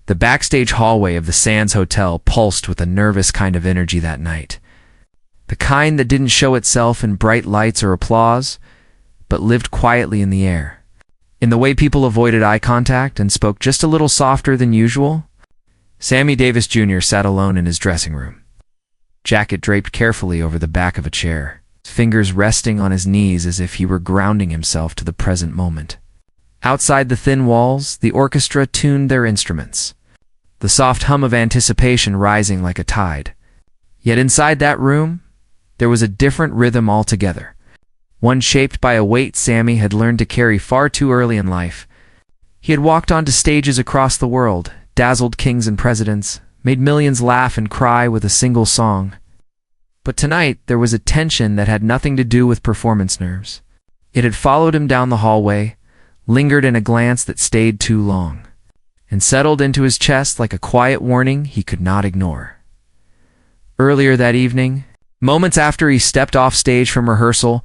The backstage hallway of the Sands Hotel pulsed with a nervous kind of energy that night. The kind that didn't show itself in bright lights or applause, but lived quietly in the air. In the way people avoided eye contact and spoke just a little softer than usual. Sammy Davis Jr. sat alone in his dressing room. Jacket draped carefully over the back of a chair, fingers resting on his knees as if he were grounding himself to the present moment. Outside the thin walls, the orchestra tuned their instruments, the soft hum of anticipation rising like a tide. Yet inside that room, there was a different rhythm altogether, one shaped by a weight Sammy had learned to carry far too early in life. He had walked onto stages across the world, dazzled kings and presidents, made millions laugh and cry with a single song. But tonight, there was a tension that had nothing to do with performance nerves. It had followed him down the hallway, lingered in a glance that stayed too long, and settled into his chest like a quiet warning he could not ignore. Earlier that evening, moments after he stepped off stage from rehearsal,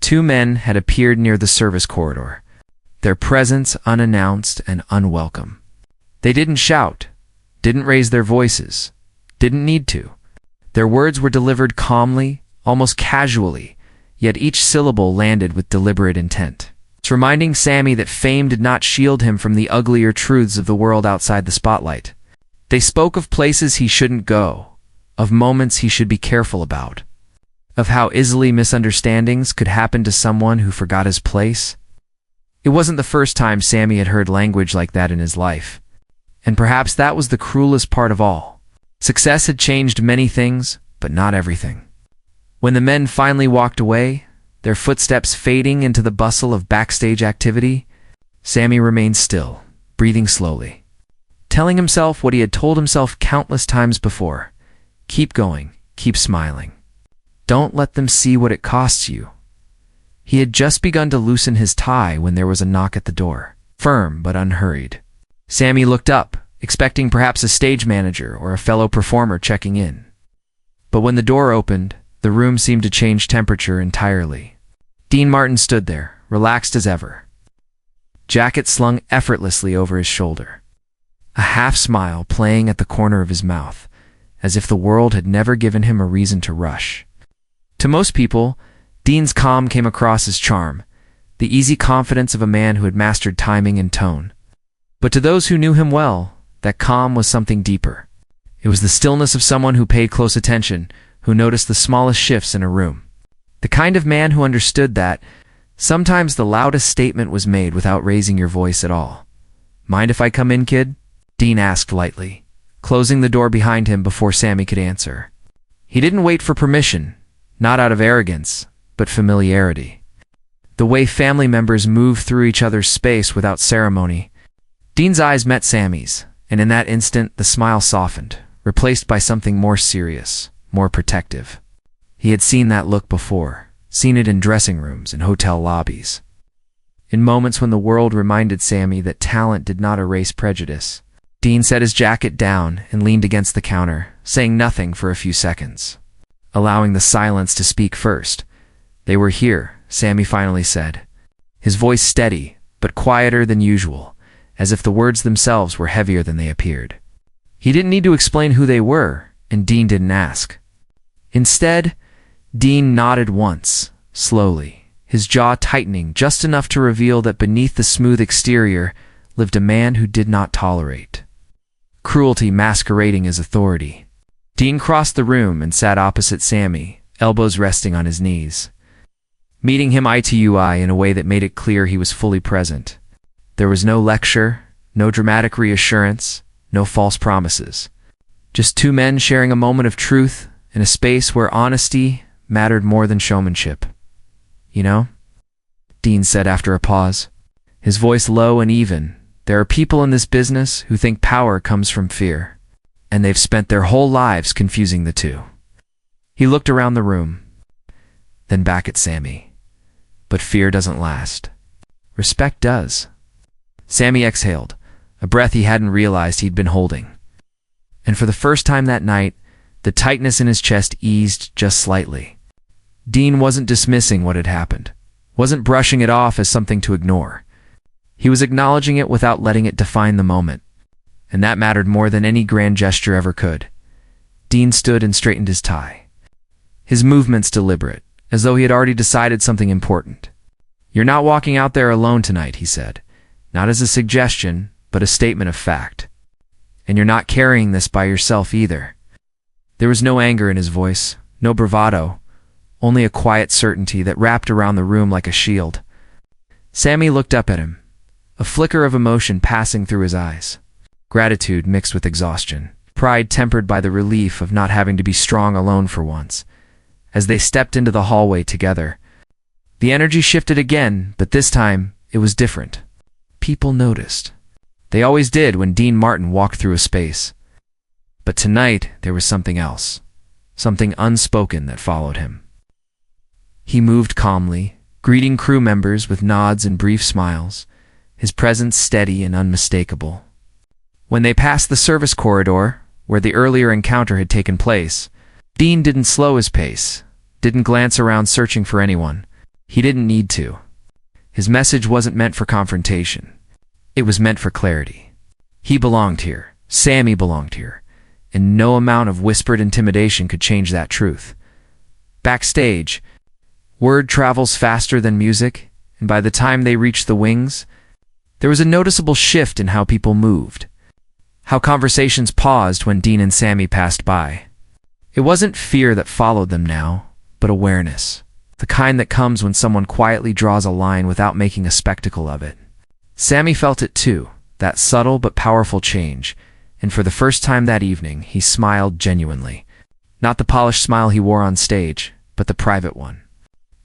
two men had appeared near the service corridor, their presence unannounced and unwelcome. They didn't shout, didn't raise their voices, didn't need to. Their words were delivered calmly, almost casually, yet each syllable landed with deliberate intent. It's reminding Sammy that fame did not shield him from the uglier truths of the world outside the spotlight. They spoke of places he shouldn't go, of moments he should be careful about, of how easily misunderstandings could happen to someone who forgot his place. It wasn't the first time Sammy had heard language like that in his life, and perhaps that was the cruelest part of all. Success had changed many things, but not everything. When the men finally walked away, their footsteps fading into the bustle of backstage activity, Sammy remained still, breathing slowly, telling himself what he had told himself countless times before. Keep going, keep smiling. Don't let them see what it costs you. He had just begun to loosen his tie when there was a knock at the door, firm but unhurried. Sammy looked up, expecting perhaps a stage manager or a fellow performer checking in. But when the door opened, the room seemed to change temperature entirely. Dean Martin stood there, relaxed as ever, jacket slung effortlessly over his shoulder, a half-smile playing at the corner of his mouth, as if the world had never given him a reason to rush. To most people, Dean's calm came across as charm, the easy confidence of a man who had mastered timing and tone. But to those who knew him well, that calm was something deeper. It was the stillness of someone who paid close attention, who noticed the smallest shifts in a room. The kind of man who understood that sometimes the loudest statement was made without raising your voice at all. "Mind if I come in, kid?" Dean asked lightly, closing the door behind him before Sammy could answer. He didn't wait for permission, not out of arrogance, but familiarity. The way family members move through each other's space without ceremony. Dean's eyes met Sammy's, and in that instant the smile softened, replaced by something more serious, more protective. He had seen that look before, seen it in dressing rooms and hotel lobbies. In moments when the world reminded Sammy that talent did not erase prejudice, Dean set his jacket down and leaned against the counter, saying nothing for a few seconds, allowing the silence to speak first. "They were here," Sammy finally said, his voice steady, but quieter than usual, as if the words themselves were heavier than they appeared. He didn't need to explain who they were, and Dean didn't ask. Instead, Dean nodded once, slowly, his jaw tightening just enough to reveal that beneath the smooth exterior lived a man who did not tolerate cruelty masquerading as authority. Dean crossed the room and sat opposite Sammy, elbows resting on his knees, meeting him eye to eye in a way that made it clear he was fully present. There was no lecture, no dramatic reassurance, no false promises. Just two men sharing a moment of truth in a space where honesty mattered more than showmanship. "You know," Dean said after a pause, his voice low and even, "there are people in this business who think power comes from fear, and they've spent their whole lives confusing the two." He looked around the room, then back at Sammy. But fear doesn't last. Respect does. Sammy exhaled, a breath he hadn't realized he'd been holding. And for the first time that night, the tightness in his chest eased just slightly. Dean wasn't dismissing what had happened, wasn't brushing it off as something to ignore. He was acknowledging it without letting it define the moment. and that mattered more than any grand gesture ever could. Dean stood and straightened his tie, his movements deliberate, as though he had already decided something important. "You're not walking out there alone tonight," he said, not as a suggestion, but a statement of fact. "And you're not carrying this by yourself either." There was no anger in his voice, no bravado, only a quiet certainty that wrapped around the room like a shield. Sammy looked up at him, a flicker of emotion passing through his eyes. Gratitude mixed with exhaustion, pride tempered by the relief of not having to be strong alone for once. As they stepped into the hallway together, the energy shifted again, but this time it was different. People noticed. They always did when Dean Martin walked through a space. But tonight there was something else, something unspoken that followed him. He moved calmly, greeting crew members with nods and brief smiles, his presence steady and unmistakable. When they passed the service corridor, where the earlier encounter had taken place, Dean didn't slow his pace, didn't glance around searching for anyone. He didn't need to. His message wasn't meant for confrontation. It was meant for clarity. He belonged here. Sammy belonged here. And no amount of whispered intimidation could change that truth. Backstage, word travels faster than music, and by the time they reached the wings, there was a noticeable shift in how people moved, how conversations paused when Dean and Sammy passed by. It wasn't fear that followed them now, but awareness, the kind that comes when someone quietly draws a line without making a spectacle of it. Sammy felt it too, that subtle but powerful change, and for the first time that evening, he smiled genuinely. Not the polished smile he wore on stage, but the private one.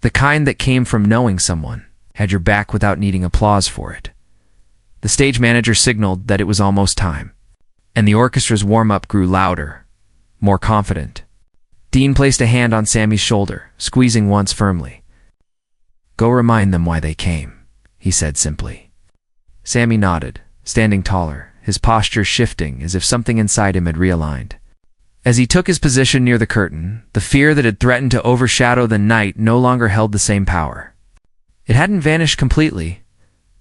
The kind that came from knowing someone had your back without needing applause for it. The stage manager signaled that it was almost time, and the orchestra's warm-up grew louder, more confident. Dean placed a hand on Sammy's shoulder, squeezing once firmly. "Go remind them why they came," he said simply. Sammy nodded, standing taller, his posture shifting as if something inside him had realigned. As he took his position near the curtain, the fear that had threatened to overshadow the night no longer held the same power. It hadn't vanished completely,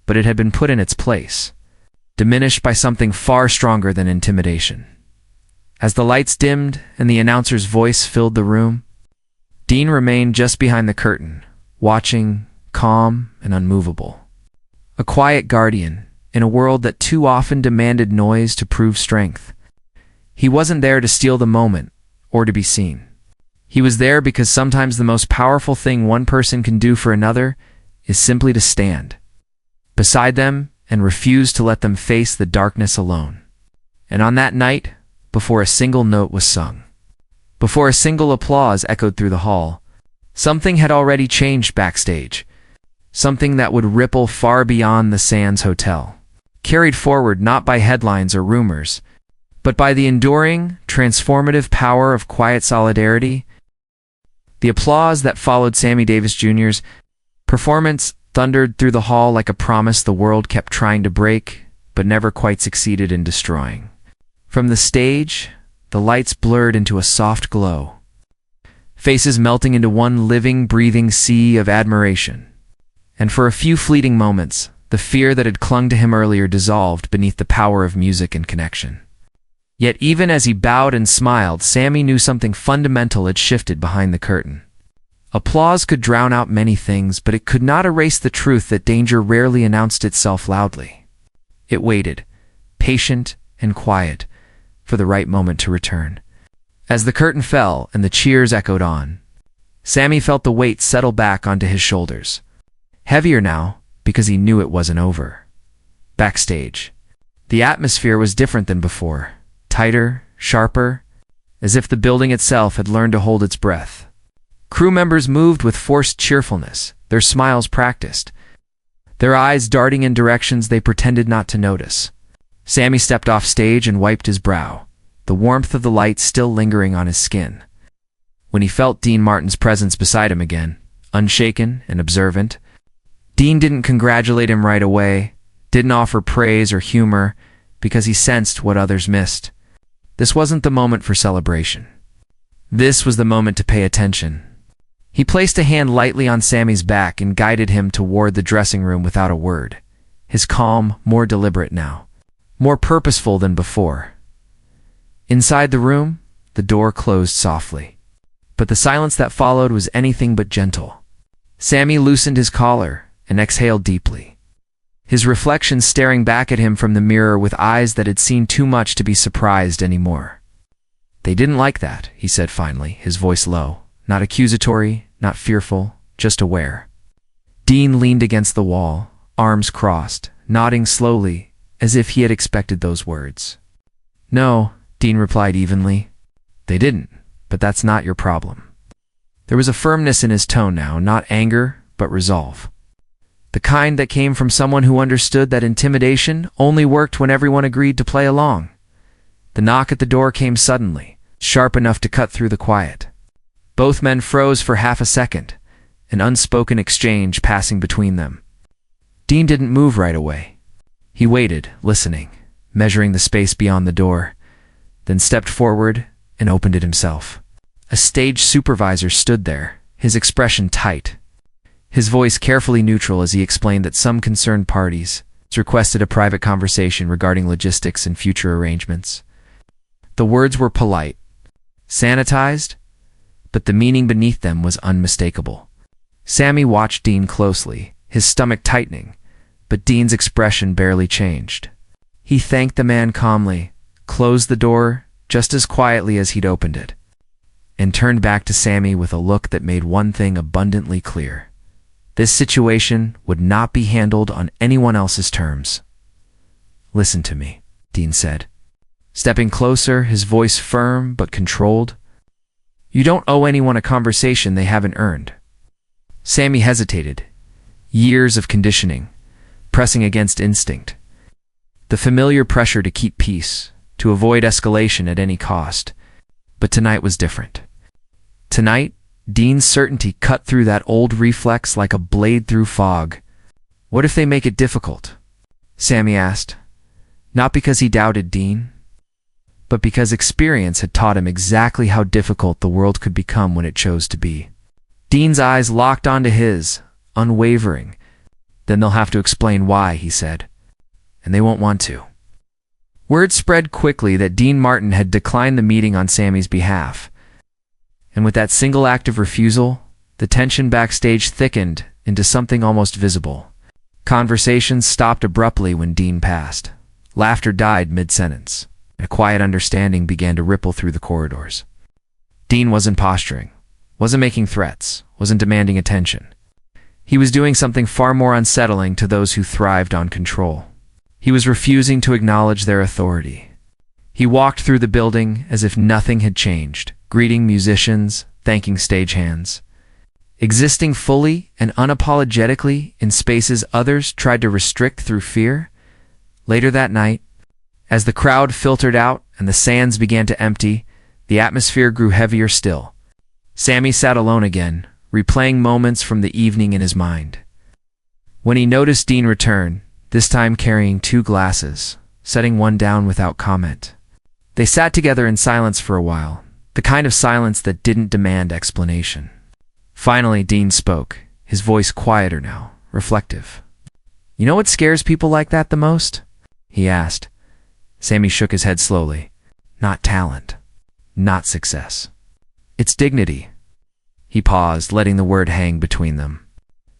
but it had been put in its place, diminished by something far stronger than intimidation. As the lights dimmed and the announcer's voice filled the room, Dean remained just behind the curtain, watching, calm and unmovable. A quiet guardian in a world that too often demanded noise to prove strength. He wasn't there to steal the moment or to be seen. He was there because sometimes the most powerful thing one person can do for another is simply to stand beside them and refuse to let them face the darkness alone. And on that night, before a single note was sung, before a single applause echoed through the hall, something had already changed backstage, something that would ripple far beyond the Sands Hotel, carried forward not by headlines or rumors, but by the enduring, transformative power of quiet solidarity. The applause that followed Sammy Davis Jr.'s performance thundered through the hall like a promise the world kept trying to break, but never quite succeeded in destroying. From the stage, the lights blurred into a soft glow, faces melting into one living, breathing sea of admiration. And for a few fleeting moments, the fear that had clung to him earlier dissolved beneath the power of music and connection. Yet even as he bowed and smiled, Sammy knew something fundamental had shifted behind the curtain. Applause could drown out many things, but it could not erase the truth that danger rarely announced itself loudly. It waited, patient and quiet, for the right moment to return. As the curtain fell and the cheers echoed on, Sammy felt the weight settle back onto his shoulders. Heavier now, because he knew it wasn't over. Backstage, the atmosphere was different than before, tighter, sharper, as if the building itself had learned to hold its breath. Crew members moved with forced cheerfulness, their smiles practiced, their eyes darting in directions they pretended not to notice. Sammy stepped off stage and wiped his brow, the warmth of the light still lingering on his skin. When he felt Dean Martin's presence beside him again, unshaken and observant, Dean didn't congratulate him right away, didn't offer praise or humor, because he sensed what others missed. This wasn't the moment for celebration. This was the moment to pay attention. He placed a hand lightly on Sammy's back and guided him toward the dressing room without a word, his calm more deliberate now, more purposeful than before. Inside the room, the door closed softly. But the silence that followed was anything but gentle. Sammy loosened his collar and exhaled deeply, his reflection staring back at him from the mirror with eyes that had seen too much to be surprised anymore. "They didn't like that," he said finally, his voice low, not accusatory, not fearful, just aware. Dean leaned against the wall, arms crossed, nodding slowly, as if he had expected those words. "No," Dean replied evenly. "They didn't, but that's not your problem." There was a firmness in his tone now, not anger, but resolve. The kind that came from someone who understood that intimidation only worked when everyone agreed to play along. The knock at the door came suddenly, sharp enough to cut through the quiet. Both men froze for half a second, an unspoken exchange passing between them. Dean didn't move right away. He waited, listening, measuring the space beyond the door, then stepped forward and opened it himself. A stage supervisor stood there, his expression tight, his voice carefully neutral as he explained that some concerned parties requested a private conversation regarding logistics and future arrangements. The words were polite, sanitized, but the meaning beneath them was unmistakable. Sammy watched Dean closely, his stomach tightening, but Dean's expression barely changed. He thanked the man calmly, closed the door just as quietly as he'd opened it, and turned back to Sammy with a look that made one thing abundantly clear. This situation would not be handled on anyone else's terms. "Listen to me," Dean said, stepping closer, his voice firm but controlled. "You don't owe anyone a conversation they haven't earned." Sammy hesitated, years of conditioning, pressing against instinct. The familiar pressure to keep peace, to avoid escalation at any cost. But tonight was different. Tonight, Dean's certainty cut through that old reflex like a blade through fog. "What if they make it difficult?" Sammy asked, not because he doubted Dean, but because experience had taught him exactly how difficult the world could become when it chose to be. Dean's eyes locked onto his, unwavering. "Then they'll have to explain why," he said, "and they won't want to." Word spread quickly that Dean Martin had declined the meeting on Sammy's behalf. And with that single act of refusal, the tension backstage thickened into something almost visible. Conversations stopped abruptly when Dean passed. Laughter died mid-sentence. A quiet understanding began to ripple through the corridors. Dean wasn't posturing, wasn't making threats, wasn't demanding attention. He was doing something far more unsettling to those who thrived on control. He was refusing to acknowledge their authority. He walked through the building as if nothing had changed, greeting musicians, thanking stagehands, existing fully and unapologetically in spaces others tried to restrict through fear. Later that night, as the crowd filtered out and the sands began to empty, the atmosphere grew heavier still. Sammy sat alone again, replaying moments from the evening in his mind. When he noticed Dean return, this time carrying 2 glasses, setting one down without comment. They sat together in silence for a while, the kind of silence that didn't demand explanation. Finally, Dean spoke, his voice quieter now, reflective. "You know what scares people like that the most?" he asked. Sammy shook his head slowly. "Not talent, not success. It's dignity." He paused, letting the word hang between them.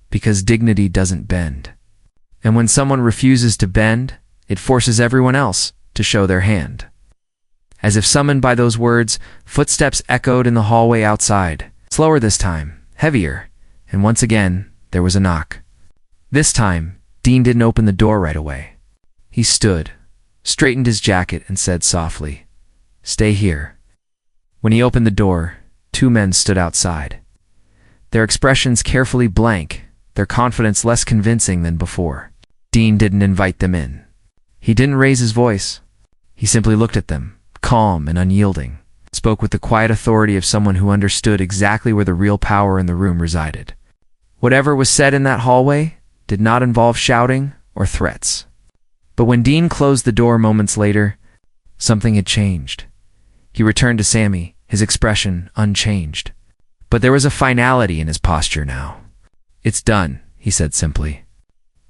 "Because dignity doesn't bend. And when someone refuses to bend, it forces everyone else to show their hand." As if summoned by those words, footsteps echoed in the hallway outside, slower this time, heavier, and once again, there was a knock. This time, Dean didn't open the door right away. He stood, straightened his jacket, and said softly, "Stay here." When he opened the door, 2 men stood outside, their expressions carefully blank, their confidence less convincing than before. Dean didn't invite them in. He didn't raise his voice. He simply looked at them, calm and unyielding, spoke with the quiet authority of someone who understood exactly where the real power in the room resided. Whatever was said in that hallway did not involve shouting or threats. But when Dean closed the door moments later, something had changed. He returned to Sammy, his expression unchanged. But there was a finality in his posture now. "It's done," he said simply.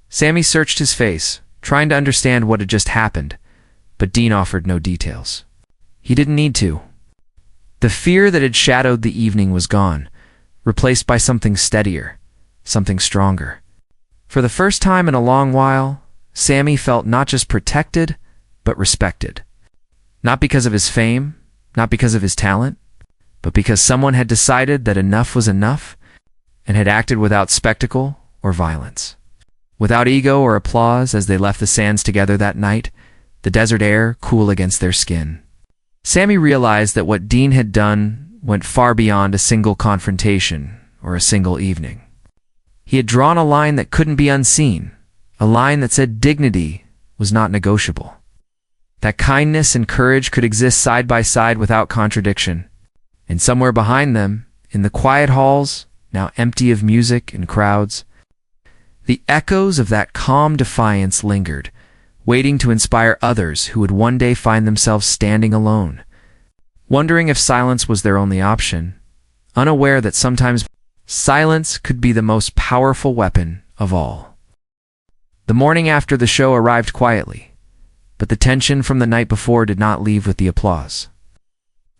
Sammy searched his face, trying to understand what had just happened, but Dean offered no details. He didn't need to. The fear that had shadowed the evening was gone, replaced by something steadier, something stronger. For the first time in a long while, Sammy felt not just protected, but respected. Not because of his fame, not because of his talent, but because someone had decided that enough was enough and had acted without spectacle or violence. Without ego or applause as they left the sands together that night, the desert air cool against their skin. Sammy realized that what Dean had done went far beyond a single confrontation or a single evening. He had drawn a line that couldn't be unseen, a line that said dignity was not negotiable. That kindness and courage could exist side by side without contradiction. And somewhere behind them, in the quiet halls, now empty of music and crowds, the echoes of that calm defiance lingered, waiting to inspire others who would one day find themselves standing alone, wondering if silence was their only option, unaware that sometimes silence could be the most powerful weapon of all. The morning after the show arrived quietly, but the tension from the night before did not leave with the applause.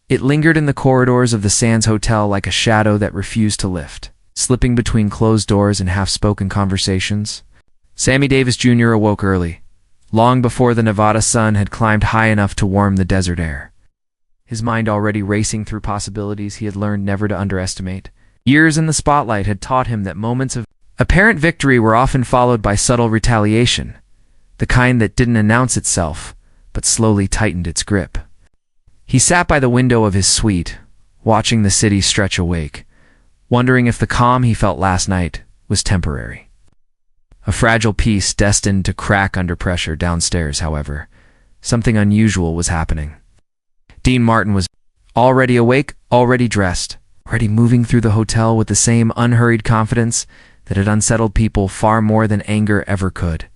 It lingered in the corridors of the Sands Hotel like a shadow that refused to lift, slipping between closed doors and half-spoken conversations. Sammy Davis Jr. awoke early, long before the Nevada sun had climbed high enough to warm the desert air. His mind already racing through possibilities he had learned never to underestimate. Years in the spotlight had taught him that moments of apparent victory were often followed by subtle retaliation, the kind that didn't announce itself, but slowly tightened its grip. He sat by the window of his suite, watching the city stretch awake, wondering if the calm he felt last night was temporary. A fragile peace destined to crack under pressure downstairs, however. Something unusual was happening. Dean Martin was already awake, already dressed, already moving through the hotel with the same unhurried confidence that had unsettled people far more than anger ever could.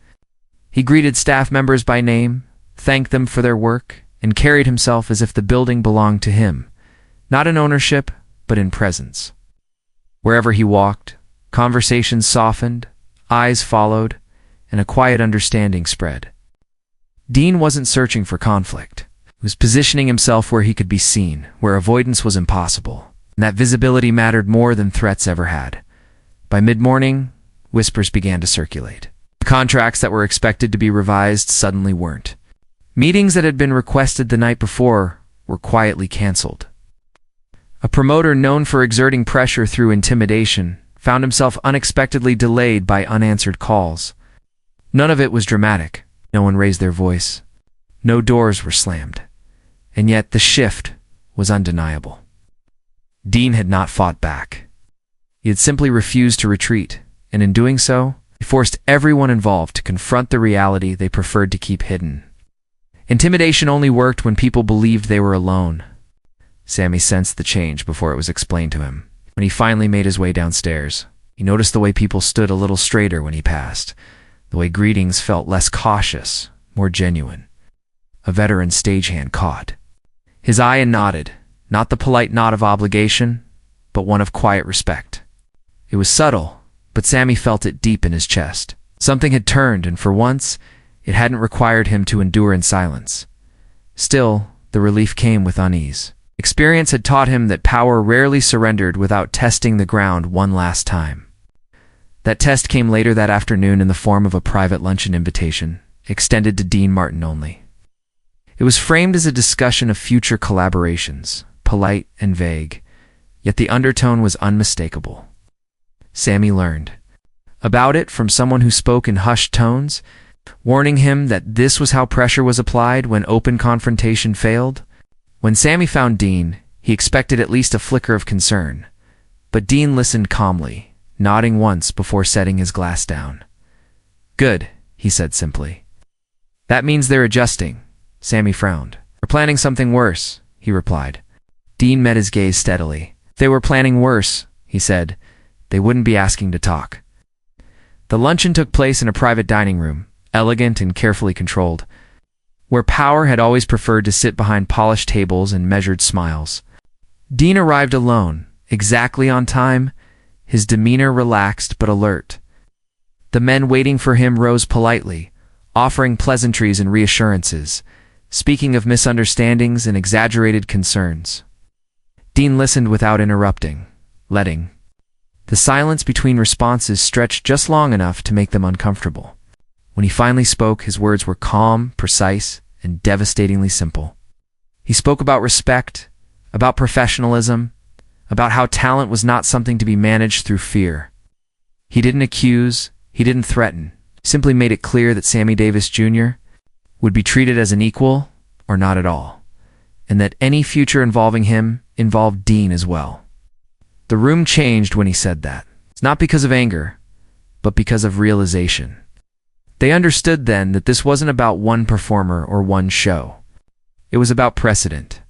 He greeted staff members by name, thanked them for their work, and carried himself as if the building belonged to him, not in ownership, but in presence. Wherever he walked, conversations softened, eyes followed, and a quiet understanding spread. Dean wasn't searching for conflict. He was positioning himself where he could be seen, where avoidance was impossible, and that visibility mattered more than threats ever had. By mid-morning, whispers began to circulate. Contracts that were expected to be revised suddenly weren't. Meetings that had been requested the night before were quietly canceled. A promoter known for exerting pressure through intimidation found himself unexpectedly delayed by unanswered calls. None of it was dramatic. No one raised their voice. No doors were slammed. And yet the shift was undeniable. Dean had not fought back. He had simply refused to retreat, and in doing so, he forced everyone involved to confront the reality they preferred to keep hidden. Intimidation only worked when people believed they were alone. Sammy sensed the change before it was explained to him. When he finally made his way downstairs, he noticed the way people stood a little straighter when he passed, the way greetings felt less cautious, more genuine. A veteran stagehand caught his eye and nodded, not the polite nod of obligation, but one of quiet respect. It was subtle, but Sammy felt it deep in his chest. Something had turned, and for once, it hadn't required him to endure in silence. Still, the relief came with unease. Experience had taught him that power rarely surrendered without testing the ground one last time. That test came later that afternoon in the form of a private luncheon invitation, extended to Dean Martin only. It was framed as a discussion of future collaborations, polite and vague, yet the undertone was unmistakable. Sammy learned about it from someone who spoke in hushed tones, warning him that this was how pressure was applied when open confrontation failed. When Sammy found Dean, he expected at least a flicker of concern, but Dean listened calmly, nodding once before setting his glass down. "Good," he said simply. "That means they're adjusting." Sammy frowned. "We're planning something worse," he replied. Dean met his gaze steadily. "If they were planning worse," he said, "they wouldn't be asking to talk." The luncheon took place in a private dining room, elegant and carefully controlled, where power had always preferred to sit behind polished tables and measured smiles. Dean arrived alone, exactly on time, his demeanor relaxed but alert. The men waiting for him rose politely, offering pleasantries and reassurances, speaking of misunderstandings and exaggerated concerns. Dean listened without interrupting, letting the silence between responses stretch just long enough to make them uncomfortable. When he finally spoke, his words were calm, precise, and devastatingly simple. He spoke about respect, about professionalism, about how talent was not something to be managed through fear. He didn't accuse, he didn't threaten, simply made it clear that Sammy Davis Jr. would be treated as an equal or not at all, and that any future involving him involved Dean as well. The room changed when he said that. It's not because of anger, but because of realization. They understood then that this wasn't about one performer or one show. It was about precedent.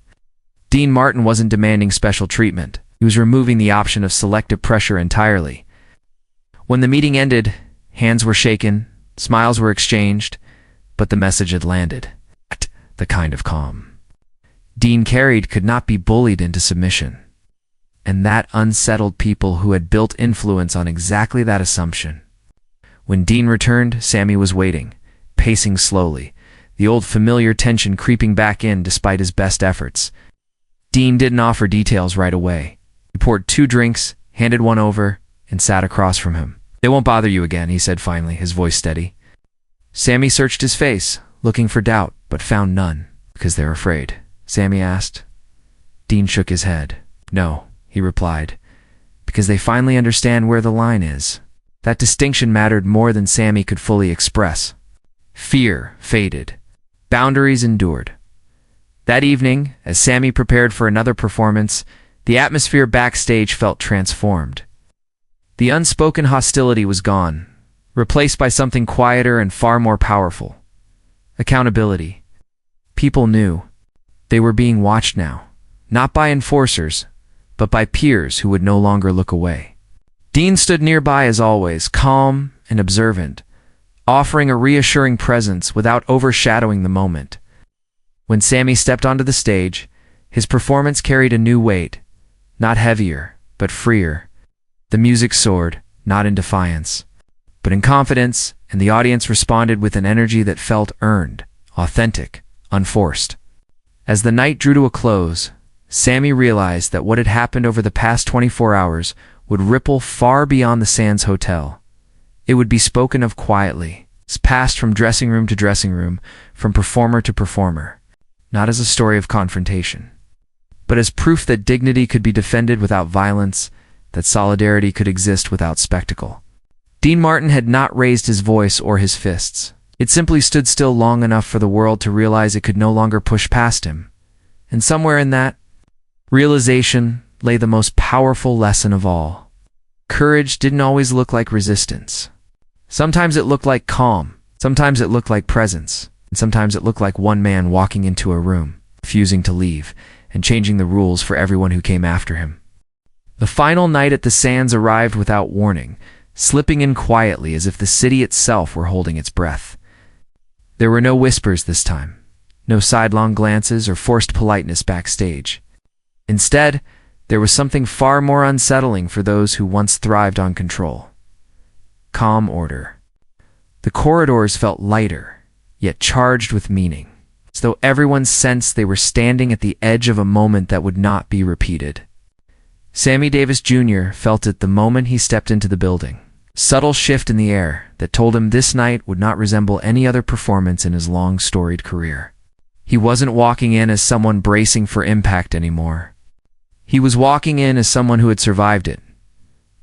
Dean Martin wasn't demanding special treatment. He was removing the option of selective pressure entirely. When the meeting ended, hands were shaken, smiles were exchanged, but the message had landed. The kind of calm Dean carried could not be bullied into submission. And that unsettled people who had built influence on exactly that assumption. When Dean returned, Sammy was waiting, pacing slowly, the old familiar tension creeping back in despite his best efforts. Dean didn't offer details right away. He poured 2 drinks, handed one over, and sat across from him. "They won't bother you again," he said finally, his voice steady. Sammy searched his face, looking for doubt, but found none. "Because they're afraid?" Sammy asked. Dean shook his head. "No," he replied, "because they finally understand where the line is." That distinction mattered more than Sammy could fully express. Fear faded. Boundaries endured. That evening, as Sammy prepared for another performance, the atmosphere backstage felt transformed. The unspoken hostility was gone, replaced by something quieter and far more powerful. Accountability. People knew. They were being watched now, not by enforcers, but by peers who would no longer look away. Dean stood nearby as always, calm and observant, offering a reassuring presence without overshadowing the moment. When Sammy stepped onto the stage, his performance carried a new weight, not heavier, but freer. The music soared, not in defiance, but in confidence, and the audience responded with an energy that felt earned, authentic, unforced. As the night drew to a close, Sammy realized that what had happened over the past 24 hours would ripple far beyond the Sands Hotel. It would be spoken of quietly, passed from dressing room to dressing room, from performer to performer, not as a story of confrontation, but as proof that dignity could be defended without violence, that solidarity could exist without spectacle. Dean Martin had not raised his voice or his fists. It simply stood still long enough for the world to realize it could no longer push past him. And somewhere in that realization lay the most powerful lesson of all. Courage didn't always look like resistance. Sometimes it looked like calm, sometimes it looked like presence, and sometimes it looked like one man walking into a room, refusing to leave, and changing the rules for everyone who came after him. The final night at the Sands arrived without warning, slipping in quietly as if the city itself were holding its breath. There were no whispers this time, no sidelong glances or forced politeness backstage. Instead, there was something far more unsettling for those who once thrived on control. Calm order. The corridors felt lighter, yet charged with meaning, as though everyone sensed they were standing at the edge of a moment that would not be repeated. Sammy Davis Jr. felt it the moment he stepped into the building. Subtle shift in the air that told him this night would not resemble any other performance in his long storied career. He wasn't walking in as someone bracing for impact anymore. He was walking in as someone who had survived it.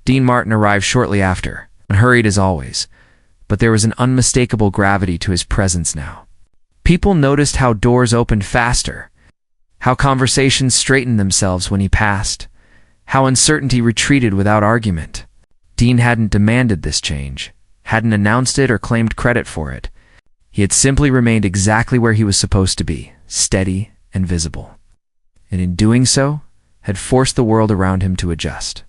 Dean Martin arrived shortly after, unhurried as always, but there was an unmistakable gravity to his presence now. People noticed how doors opened faster, how conversations straightened themselves when he passed, how uncertainty retreated without argument. Dean hadn't demanded this change, hadn't announced it or claimed credit for it. He had simply remained exactly where he was supposed to be, steady and visible. And in doing so, had forced the world around him to adjust.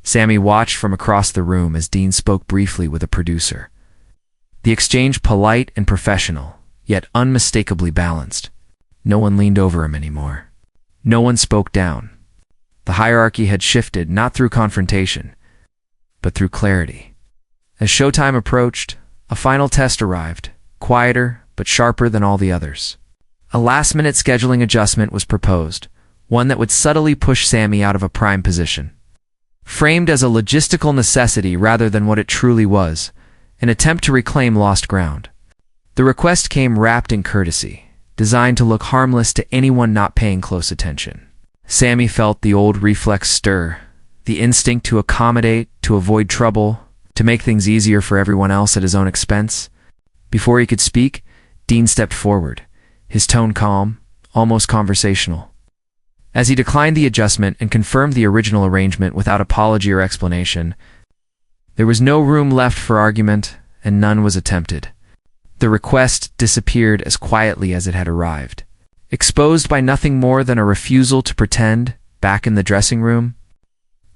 Sammy watched from across the room as Dean spoke briefly with a producer. The exchange polite and professional, yet unmistakably balanced. No one leaned over him anymore. No one spoke down. The hierarchy had shifted not through confrontation, but through clarity. As showtime approached, a final test arrived, quieter but sharper than all the others. A last-minute scheduling adjustment was proposed, one that would subtly push Sammy out of a prime position. Framed as a logistical necessity rather than what it truly was, an attempt to reclaim lost ground. The request came wrapped in courtesy, designed to look harmless to anyone not paying close attention. Sammy felt the old reflex stir, the instinct to accommodate, to avoid trouble, to make things easier for everyone else at his own expense. Before he could speak, Dean stepped forward, his tone calm, almost conversational. As he declined the adjustment and confirmed the original arrangement without apology or explanation, there was no room left for argument, and none was attempted. The request disappeared as quietly as it had arrived, exposed by nothing more than a refusal to pretend. Back in the dressing room,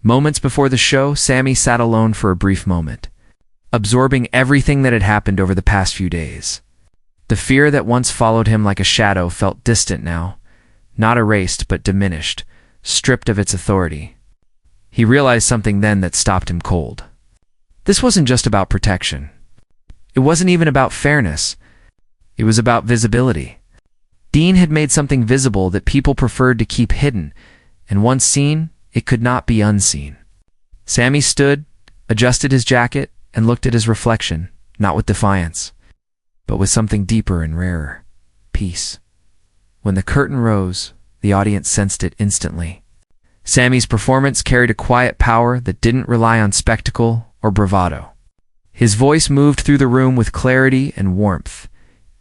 moments before the show, Sammy sat alone for a brief moment, absorbing everything that had happened over the past few days. The fear that once followed him like a shadow felt distant now, not erased but diminished, stripped of its authority. He realized something then that stopped him cold. This wasn't just about protection. It wasn't even about fairness. It was about visibility. Dean had made something visible that people preferred to keep hidden, and once seen, it could not be unseen. Sammy stood, adjusted his jacket, and looked at his reflection, not with defiance, but with something deeper and rarer: peace. When the curtain rose, the audience sensed it instantly. Sammy's performance carried a quiet power that didn't rely on spectacle or bravado. His voice moved through the room with clarity and warmth,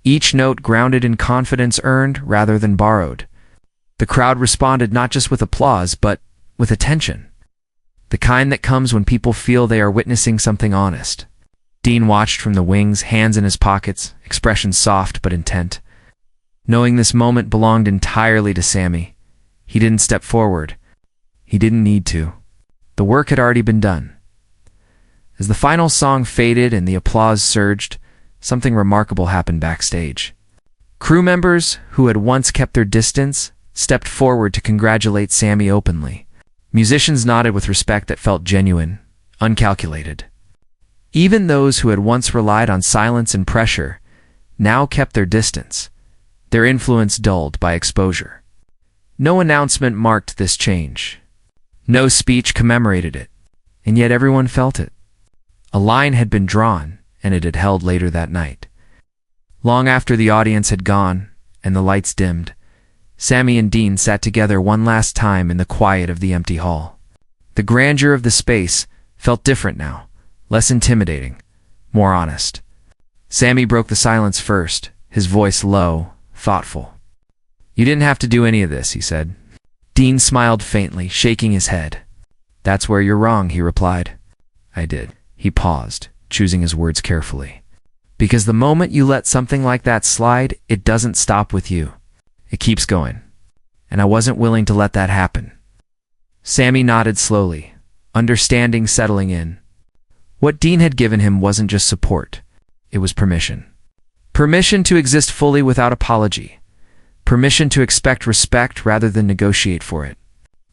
each note grounded in confidence earned rather than borrowed. The crowd responded not just with applause, but with attention, the kind that comes when people feel they are witnessing something honest. Dean watched from the wings, hands in his pockets, expression soft but intent. Knowing this moment belonged entirely to Sammy, he didn't step forward. He didn't need to. The work had already been done. As the final song faded and the applause surged, something remarkable happened backstage. Crew members, who had once kept their distance, stepped forward to congratulate Sammy openly. Musicians nodded with respect that felt genuine, uncalculated. Even those who had once relied on silence and pressure now kept their distance, their influence dulled by exposure. No announcement marked this change. No speech commemorated it, and yet everyone felt it. A line had been drawn, and it had held later that night. Long after the audience had gone and the lights dimmed, Sammy and Dean sat together one last time in the quiet of the empty hall. The grandeur of the space felt different now, less intimidating, more honest. Sammy broke the silence first, his voice low, thoughtful. "You didn't have to do any of this," he said. Dean smiled faintly, shaking his head. "That's where you're wrong," he replied. "I did." He paused, choosing his words carefully. "Because the moment you let something like that slide, it doesn't stop with you. It keeps going. And I wasn't willing to let that happen." Sammy nodded slowly, understanding settling in. What Dean had given him wasn't just support. It was permission. Permission to exist fully without apology. Permission to expect respect rather than negotiate for it.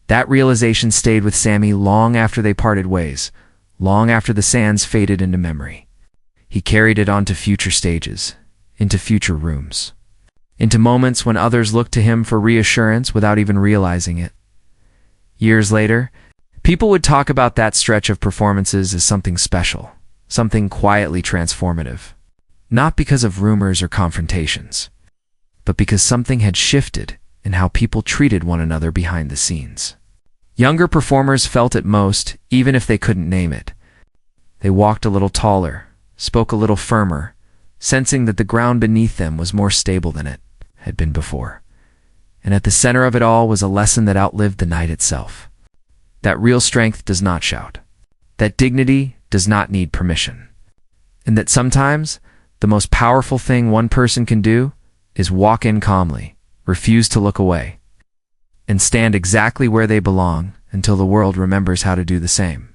That realization stayed with Sammy long after they parted ways, long after the sands faded into memory. He carried it onto future stages, into future rooms, into moments when others looked to him for reassurance without even realizing it. Years later, people would talk about that stretch of performances as something special, something quietly transformative. Not because of rumors or confrontations, but because something had shifted in how people treated one another behind the scenes. Younger performers felt it most, even if they couldn't name it. They walked a little taller, spoke a little firmer, sensing that the ground beneath them was more stable than it had been before. And at the center of it all was a lesson that outlived the night itself. That real strength does not shout. That dignity does not need permission. And that sometimes the most powerful thing one person can do is walk in calmly, refuse to look away, and stand exactly where they belong until the world remembers how to do the same.